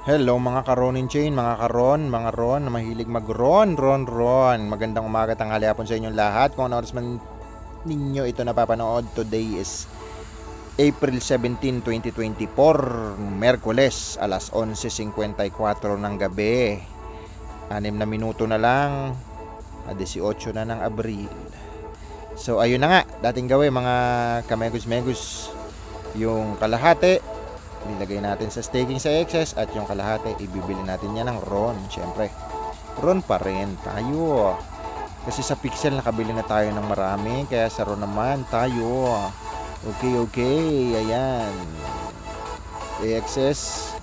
Hello mga karonin chain, mga karon, mga ron na mahilig mag-ron. Magandang umaga, tanghali, hapon sa inyong lahat. Kung ano oras man ninyo ito napapanood, today is April 17, 2024, Merkules, alas 11:54 ng gabi. 6 na minuto na lang, 18 na ng Abril. So ayun na nga, dating gawin mga kamegus-megus, yung kalahati nilagay natin sa staking sa excess at yung kalahati ibibili natin yan ng RON. Syempre, RON pa rin tayo. Kasi sa Pixel nakabili na tayo ng marami, kaya sa RON naman tayo. Okay, ayan. AXS,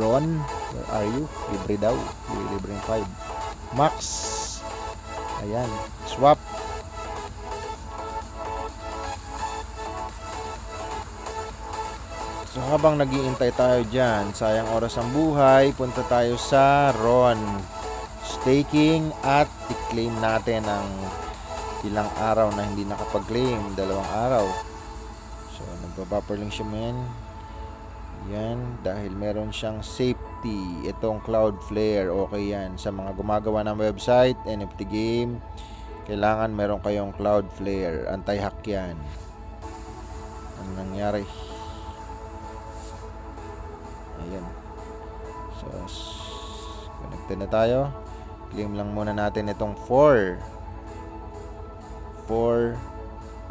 RON, where are you? Libre daw. Libre 5. Max, ayan. Swap. So habang nag-iintay tayo dyan, sayang oras ang buhay, punta tayo sa RON staking at i-claim natin ang ilang araw na hindi nakapag-claim, 2 araw. So nagbabuffer lang siya, men. Yan, dahil meron siyang safety. Itong Cloudflare, okay yan. Sa mga gumagawa ng website, NFT game, kailangan meron kayong Cloudflare. Anti-hack yan. Ang nangyari, ayan. So connected na tayo. Claim lang muna natin itong 4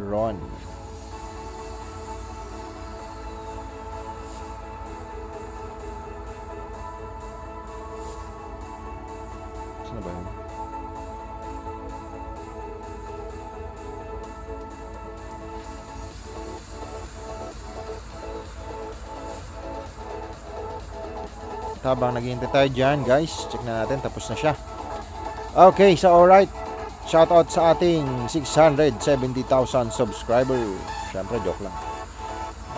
RON. Saan ba yun? Habang naghihintay tayo dyan, guys, check na natin, tapos na siya. Okay, so alright, shoutout sa ating 670,000 subscriber. Syempre, joke lang,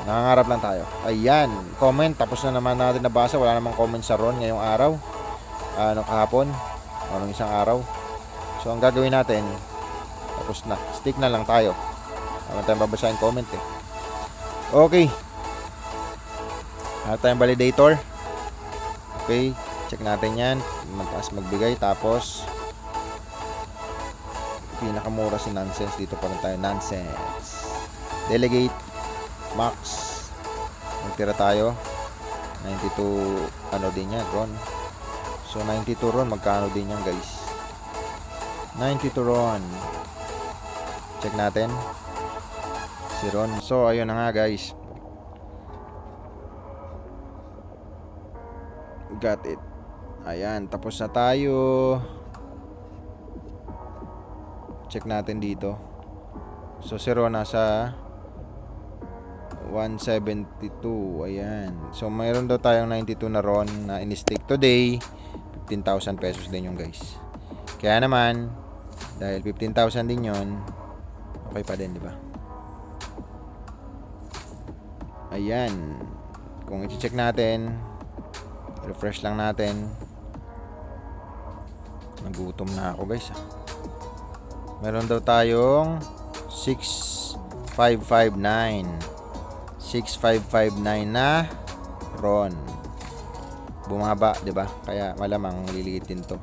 nangangarap lang tayo. Ayan, comment, tapos na naman natin nabasa. Wala namang comment sa RON ngayong araw, kahapon, anong isang araw. So ang gagawin natin, tapos na, stick na lang tayo. Wala tayong babasahin comment eh. Okay, wala tayong validator. Okay, check natin yan. Mataas magbigay. Tapos pinakamura si Nonsense. Dito pa rin tayo, Nonsense. Delegate Max. Magtira tayo 92. Ano din yan, RON. So 92 RON, magkano din yan, guys? 92 RON. Check natin si RON. So ayun na nga, guys, got it. Ayan, tapos na tayo. Check natin dito. So si Ron nasa 172. Ayan. So mayroon daw tayong 92 na RON na in-stake today. 15,000 pesos din yung, guys. Kaya naman, dahil 15,000 din yon, okay pa din, di ba? Ayan. Kung i-check natin, refresh lang natin. Nagutom na ako, guys. Meron daw tayong 6559 na RON. Bumaba, 'di ba? Kaya malamang liliitin to.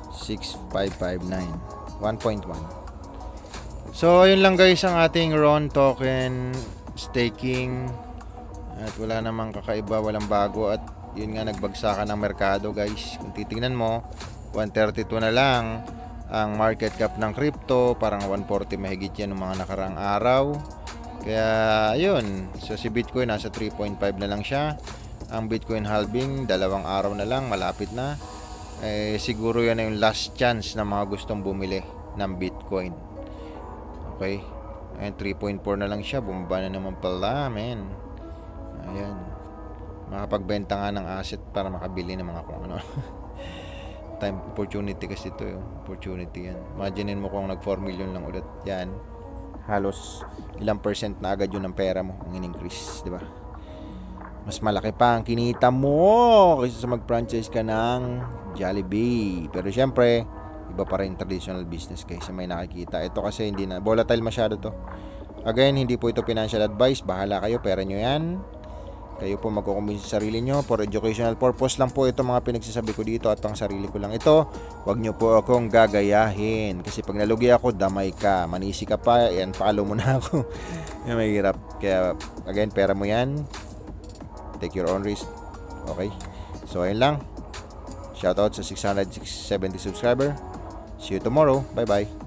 6559 1.1. So ayun lang, guys, ang ating RON token staking. At wala namang kakaiba, walang bago. At yun nga, nagbagsakan ng merkado, guys. Kung titingnan mo, 132 na lang ang market cap ng crypto. Parang 140 mahigit yan ng mga nakaraang araw. Kaya ayun, so si Bitcoin nasa 3.5 na lang siya. Ang Bitcoin halving, 2 araw na lang, malapit na. Siguro yan na yung last chance na mga gustong bumili ng Bitcoin. Okay, ayun, 3.4 na lang siya. Bumaba na naman pala, men. Ayan, makapagbenta nga ng asset para makabili ng mga kung ano. Time opportunity kasi ito, opportunity yan. Imagine mo kung nag 4 million lang ulit yan, halos ilang percent na agad yun ng pera mo ang in-increase, di ba? Mas malaki pa ang kinita mo kaysa sa mag-franchise ka ng Jollibee. Pero syempre, iba pa rin traditional business kaysa may nakikita. Ito kasi hindi na, volatile masyado to. Again, hindi po ito financial advice. Bahala kayo, pera nyo yan. Kayo po magkukumbinsi sa sarili nyo. For educational purpose lang po ito mga pinagsasabi ko dito at pang sarili ko lang ito. Huwag nyo po akong gagayahin. Kasi pag nalugi ako, damay ka. Manisi ka pa, yan, follow mo na ako. Yan, mahirap. Kaya, again, pera mo yan. Take your own risk. Okay? So, ayun lang. Shoutout sa 670 subscriber. See you tomorrow. Bye-bye.